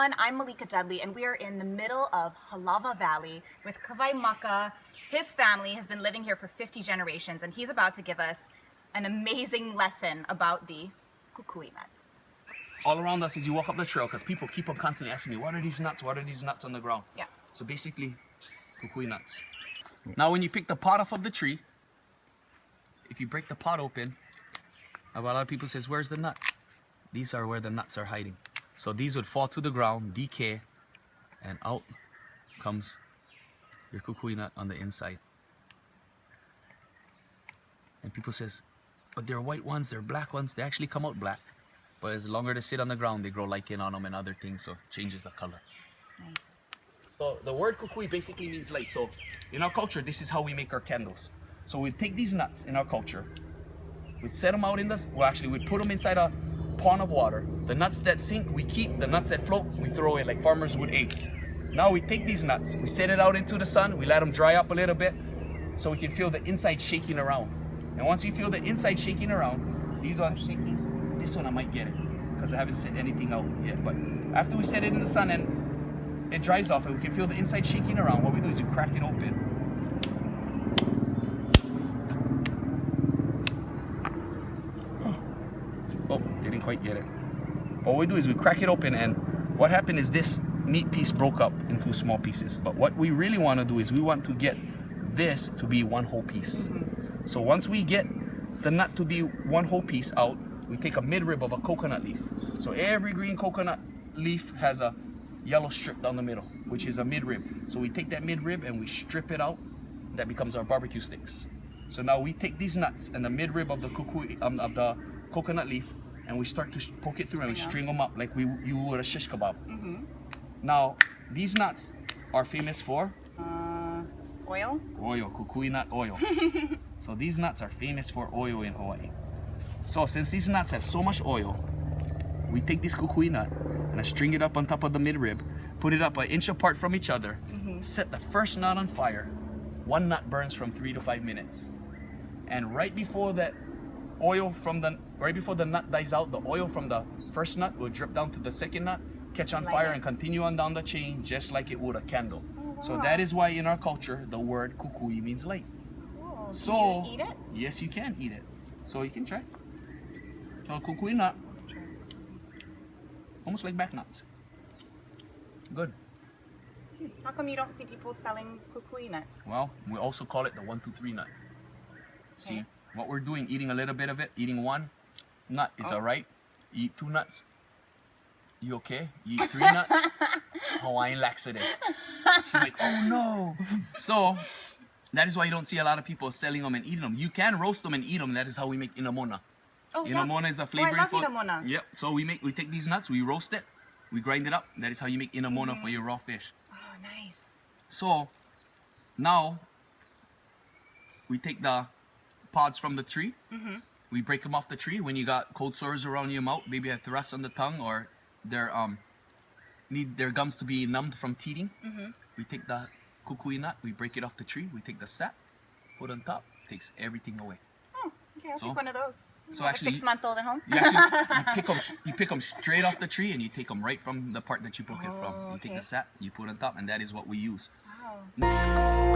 everyone, I'm Malika Dudley, and we are in the middle of Halawa Valley with Kawaimaka. His family has been living here for 50 generations, and he's about to give us an amazing lesson about the kukui nuts. All around us as you walk up the trail, because people keep on constantly asking me, what are these nuts? What are these nuts on the ground? Yeah. So basically, kukui nuts. Now when you pick the pot off of the tree, if you break the pot open, a lot of people says, where's the nut? These are where the nuts are hiding. So these would fall to the ground, decay, and out comes your kukui nut on the inside. And people says, but they're white ones, they're black ones. They actually come out black. But as longer they sit on the ground, they grow lichen on them and other things, so it changes the color. Nice. So the word kukui basically means light. So in our culture, this is how we make our candles. So we take these nuts in our culture, we set them out in the, well actually we put them inside a pond of water. The nuts that sink, we keep. The nuts that float, we throw away like farmers would eggs. Now we take these nuts, we set it out into the sun, we let them dry up a little bit so we can feel the inside shaking around. And once you feel the inside shaking around, these ones shaking. This one I might get it because I haven't set anything out yet. But after we set it in the sun and it dries off and we can feel the inside shaking around, what we do is we crack it open. Oh, didn't quite get it. But what we do is we crack it open, and what happened is this meat piece broke up into small pieces. But what we really want to do is we want to get this to be one whole piece. So once we get the nut to be one whole piece out, we take a midrib of a coconut leaf. So every green coconut leaf has a yellow strip down the middle, which is a midrib. So we take that midrib and we strip it out. That becomes our barbecue sticks. So now we take these nuts and the midrib of the of the coconut leaf, and we start to poke it through and we string them up like you would a shish kebab. Now these nuts are famous for Oil? oil, kukui nut oil. So these nuts are famous for oil in Hawaii. So since these nuts have so much oil, we take this kukui nut and I string it up on top of the midrib, put it up an inch apart from each other, set the first nut on fire. One nut burns from 3 to 5 minutes. And right before that oil right before the nut dies out, the oil from the first nut will drip down to the second nut, catch on fire and continue on down the chain just like it would a candle. So that is why in our culture the word kukui means light. Cool. So can you eat it? Yes, you can eat it. So you can try. So kukui nut, almost like back nuts. Good. How come you don't see people selling kukui nuts? Well, we also call it the 1, 2, 3 nut. See, what we're doing, eating a little bit of it, eating one nut is alright. You eat 2 nuts, you okay? You eat 3 nuts, Hawaiian laxative. She's like, oh no. So, that is why you don't see a lot of people selling them and eating them. You can roast them and eat them. That is how we make inamona. Oh, Inamona is a flavoring I love for inamona. Yep. So we take these nuts, we roast it, we grind it up. That is how you make inamona for your raw fish. Oh, nice. So now we take the pods from the tree. We break them off the tree. When you got cold sores around your mouth, maybe a thrush on the tongue, or need their gums to be numbed from teething. We take the kukui nut, we break it off the tree, we take the sap, put on top, takes everything away. Oh, okay, I'll take one of those. So I have actually, a 6-month-old at home. you pick them straight off the tree and you take them right from the part that you broke it from. You take the sap, you put on top, and that is what we use. Wow.